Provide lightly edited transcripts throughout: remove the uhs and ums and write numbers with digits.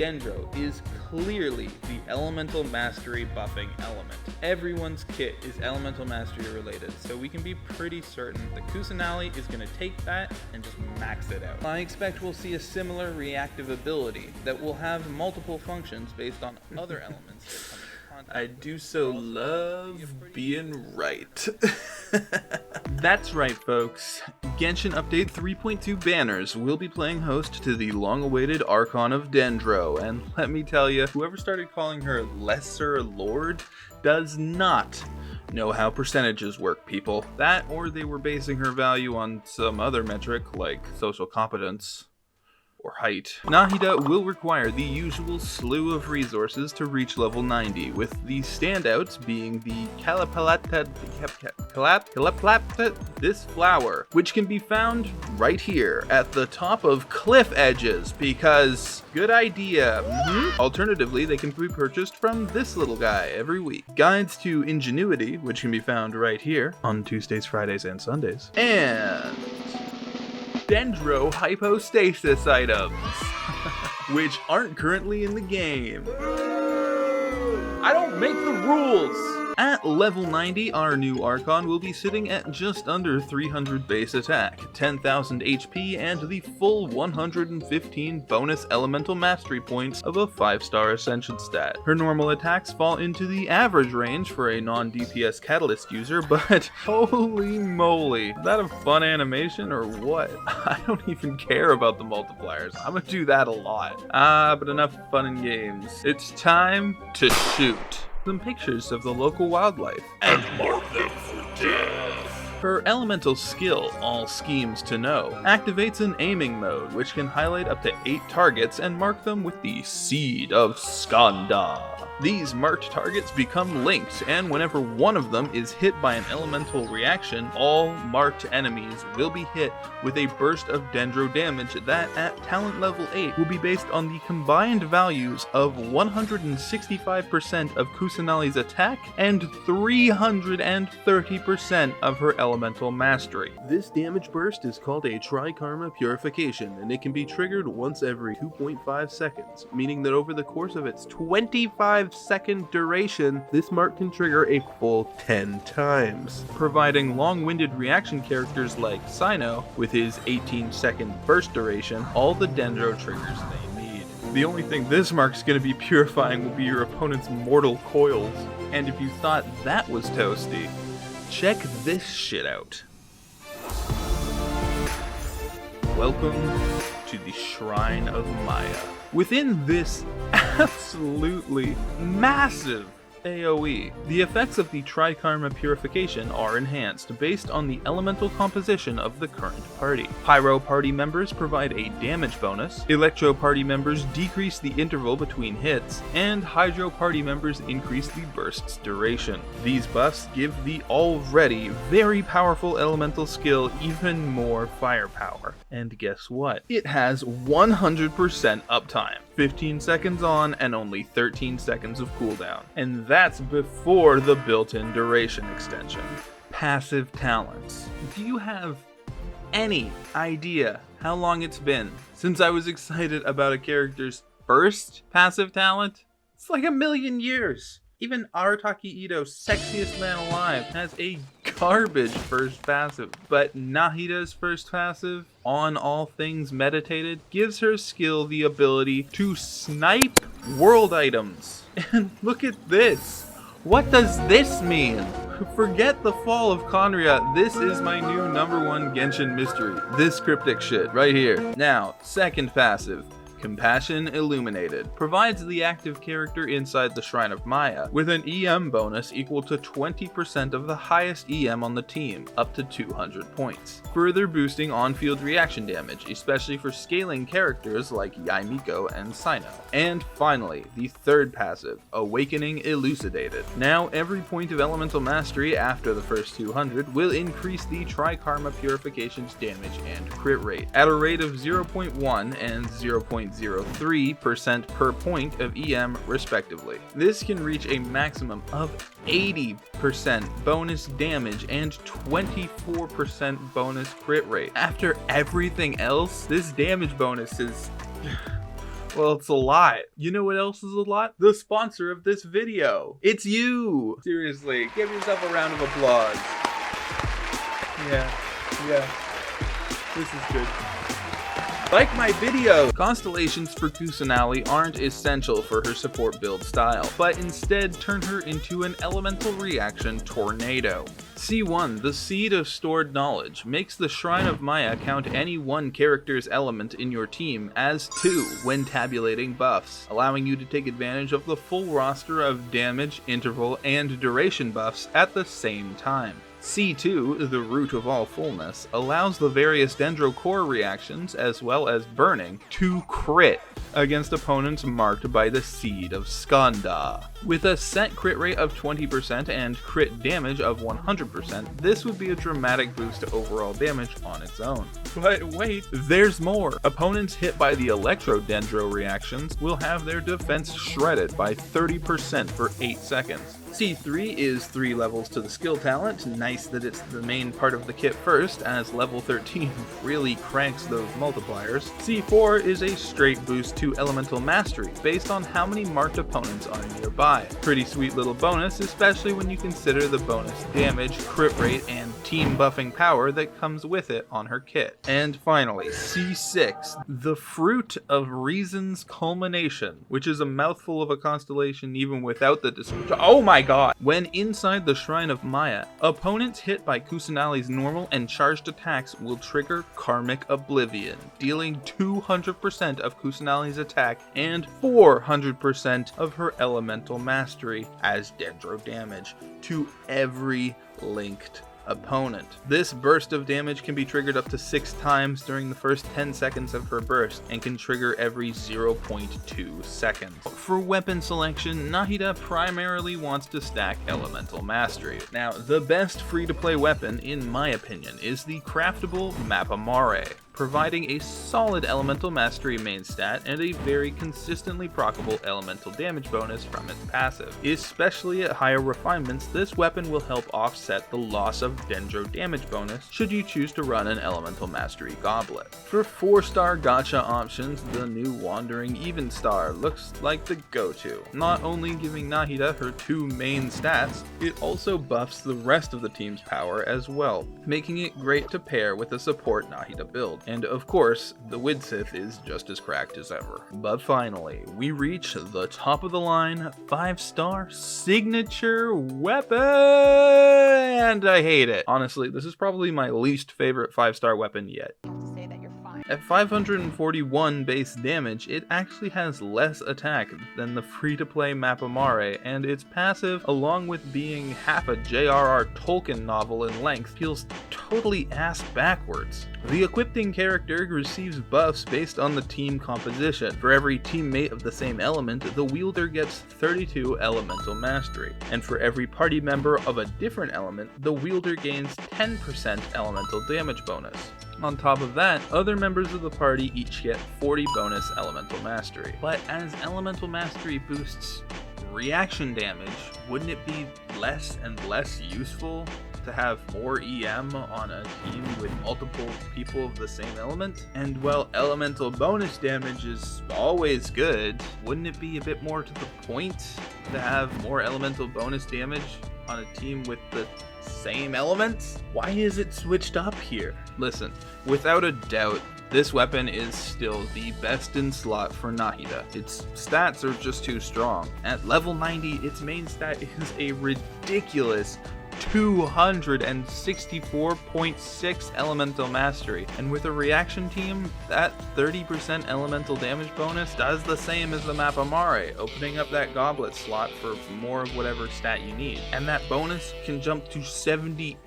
Dendro is clearly the elemental mastery buffing element. Everyone's kit is elemental mastery related, so we can be pretty certain that Kusanali is going to take that and just max it out. I expect we'll see a similar reactive ability that will have multiple functions based on other elements that come into contact. I do so love being right. That's right, folks. Genshin Update 3.2 banners will be playing host to the long-awaited Archon of Dendro, and let me tell you, whoever started calling her Lesser Lord does not know how percentages work, people. That, or they were basing her value on some other metric, like social competence or height. Nahida will require the usual slew of resources to reach level 90, with the standouts being the this flower, which can be found right here at the top of cliff edges, because good idea. Alternatively, they can be purchased from this little guy every week. Guides to Ingenuity, which can be found right here on Tuesdays, Fridays, and Sundays. And Dendro hypostasis items, which aren't currently in the game. I don't make the rules! At level 90, our new Archon will be sitting at just under 300 base attack, 10,000 HP, and the full 115 bonus elemental mastery points of a 5-star ascension stat. Her normal attacks fall into the average range for a non-DPS catalyst user, but holy moly, is that a fun animation or what? I don't even care about the multipliers. I'm gonna do that a lot. But enough fun and games. It's time to shoot. Some pictures of the local wildlife And mark them for death. Her elemental skill, All Schemes to Know, activates an aiming mode which can highlight up to 8 targets and mark them with the Seed of Skanda. These marked targets become linked, and whenever one of them is hit by an elemental reaction, all marked enemies will be hit with a burst of Dendro damage that, at talent level 8, will be based on the combined values of 165% of Kusanali's attack and 330% of her elemental mastery. This damage burst is called a Tri-Karma Purification, and it can be triggered once every 2.5 seconds, meaning that over the course of its 25-second duration, this mark can trigger a full 10 times, providing long-winded reaction characters like Sino, with his 18-second burst duration, all the Dendro triggers they need. The only thing this mark's going to be purifying will be your opponent's mortal coils. And if you thought that was toasty, check this shit out. Welcome to the Shrine of Maya. Within this absolutely massive AoE, the effects of the Tri-Karma Purification are enhanced based on the elemental composition of the current party. Pyro party members provide a damage bonus, Electro party members decrease the interval between hits, and Hydro party members increase the burst's duration. These buffs give the already very powerful elemental skill even more firepower. And guess what? It has 100% uptime, 15 seconds on and only 13 seconds of cooldown. And that's before the built-in duration extension. Passive talents. Do you have any idea how long it's been since I was excited about a character's first passive talent? It's like 1,000,000 years. Even Arataki Ito, sexiest man alive, has a garbage first passive. But Nahida's first passive, On All Things Meditated, gives her skill the ability to snipe world items. And look at this. What does this mean? Forget the fall of Conria. This is my new #1 Genshin mystery. This cryptic shit right here. Now, second passive. Compassion Illuminated provides the active character inside the Shrine of Maya with an EM bonus equal to 20% of the highest EM on the team, up to 200 points, further boosting on-field reaction damage, especially for scaling characters like Yaimiko and Sino. And finally, the third passive, Awakening Elucidated. Now every point of elemental mastery after the first 200 will increase the Tri-Karma Purification's damage and crit rate at a rate of 0.1 and 0.03% per point of EM respectively. This can reach a maximum of 80% bonus damage and 24% bonus crit rate. After everything else, this damage bonus is Well, it's a lot. You know what else is a lot? The sponsor of this video. It's you! Seriously, give yourself a round of applause. Yeah. This is good. Like my video! Constellations for Kusanali aren't essential for her support build style, but instead turn her into an elemental reaction tornado. C1, the Seed of Stored Knowledge, makes the Shrine of Maya count any one character's element in your team as 2 when tabulating buffs, allowing you to take advantage of the full roster of damage, interval, and duration buffs at the same time. C2, the Root of All Fullness, allows the various Dendro core reactions, as well as burning, to crit against opponents marked by the Seed of Skanda. With a set crit rate of 20% and crit damage of 100%, this would be a dramatic boost to overall damage on its own. But wait, there's more! Opponents hit by the Electro Dendro reactions will have their defense shredded by 30% for 8 seconds. C3 is 3 levels to the skill talent. Nice that it's the main part of the kit first, as level 13 really cranks those multipliers. C4 is a straight boost to elemental mastery, based on how many marked opponents are nearby. Pretty sweet little bonus, especially when you consider the bonus damage, crit rate, and team buffing power that comes with it on her kit. And finally, C6, the Fruit of Reason's Culmination, which is a mouthful of a constellation even without the description. Oh my god! When inside the Shrine of Maya, opponents hit by Kusanali's normal and charged attacks will trigger Karmic Oblivion, dealing 200% of Kusanali's attack and 400% of her elemental mastery as Dendro damage to every linked opponent. This burst of damage can be triggered up to 6 times during the first 10 seconds of her burst and can trigger every 0.2 seconds. For weapon selection, Nahida primarily wants to stack elemental mastery. Now, the best free-to-play weapon, in my opinion, is the craftable Mapamare, providing a solid elemental mastery main stat and a very consistently proccable elemental damage bonus from its passive. Especially at higher refinements, this weapon will help offset the loss of Dendro damage bonus should you choose to run an elemental mastery goblet. For 4-star gacha options, the new Wandering Even Star looks like the go-to. Not only giving Nahida her 2 main stats, it also buffs the rest of the team's power as well, making it great to pair with a support Nahida build. And of course, the Widsith is just as cracked as ever. But finally, we reach the top of the line 5-star signature weapon! And I hate it. Honestly, this is probably my least favorite 5-star weapon yet. At 541 base damage, it actually has less attack than the free-to-play Mapamare, and its passive, along with being half a J.R.R. Tolkien novel in length, feels totally ass backwards. The equipping character receives buffs based on the team composition. For every teammate of the same element, the wielder gets 32 elemental mastery, and for every party member of a different element, the wielder gains 10% elemental damage bonus. On top of that, other members of the party each get 40 bonus elemental mastery. But as elemental mastery boosts reaction damage, wouldn't it be less and less useful to have more EM on a team with multiple people of the same element? And while elemental bonus damage is always good, wouldn't it be a bit more to the point to have more elemental bonus damage on a team with the same elements? Why is it switched up here? Listen, without a doubt, this weapon is still the best in slot for Nahida. Its stats are just too strong. At level 90, its main stat is a ridiculous 264.6 elemental mastery, and with a reaction team, that 30% elemental damage bonus does the same as the Mapamare, opening up that goblet slot for more of whatever stat you need. And that bonus can jump to 78%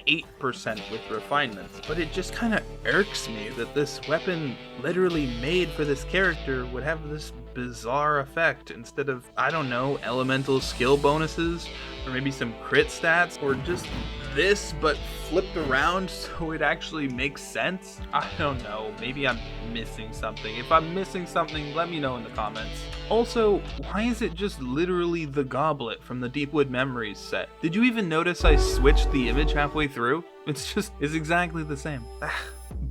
with refinements. But it just kinda irks me that this weapon literally made for this character would have this bizarre effect instead of, I don't know, elemental skill bonuses, or maybe some crit stats, or just this but flipped around so it actually makes sense. I don't know, maybe I'm missing something. If I'm missing something, let me know in the comments. Also, why is it just literally the goblet from the Deepwood Memories set? Did you even notice I switched the image halfway through? It's exactly the same.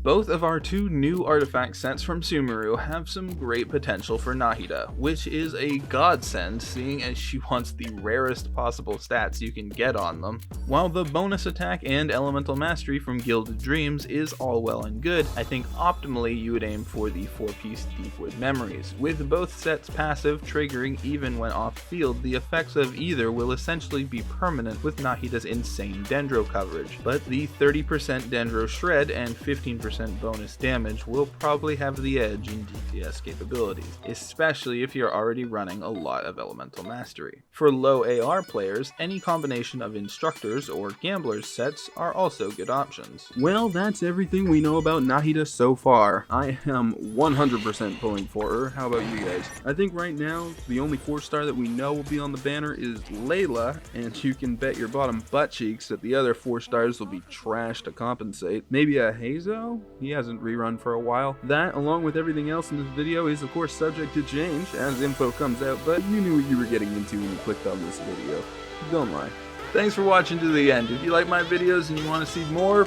Both of our two new artifact sets from Sumeru have some great potential for Nahida, which is a godsend seeing as she wants the rarest possible stats you can get on them. While the bonus attack and elemental mastery from Gilded Dreams is all well and good, I think optimally you would aim for the 4-piece Deepwood Memories. With both sets passive triggering even when off field, the effects of either will essentially be permanent with Nahida's insane Dendro coverage, but the 30% Dendro Shred and 15% bonus damage will probably have the edge in DPS capabilities, especially if you're already running a lot of elemental mastery. For low AR players, any combination of instructors or gamblers sets are also good options. Well, that's everything we know about Nahida so far. I am 100% pulling for her. How about you guys? I think right now the only 4-star that we know will be on the banner is Layla, and you can bet your bottom butt cheeks that the other 4-stars will be trash to compensate. Maybe a Hazo? He hasn't rerun for a while. That, along with everything else in this video, is of course subject to change as info comes out, but you knew what you were getting into when you clicked on this video. Don't lie. Thanks for watching to the end. If you like my videos and you want to see more,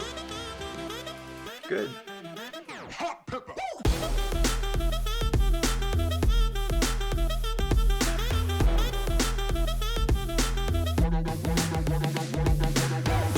good.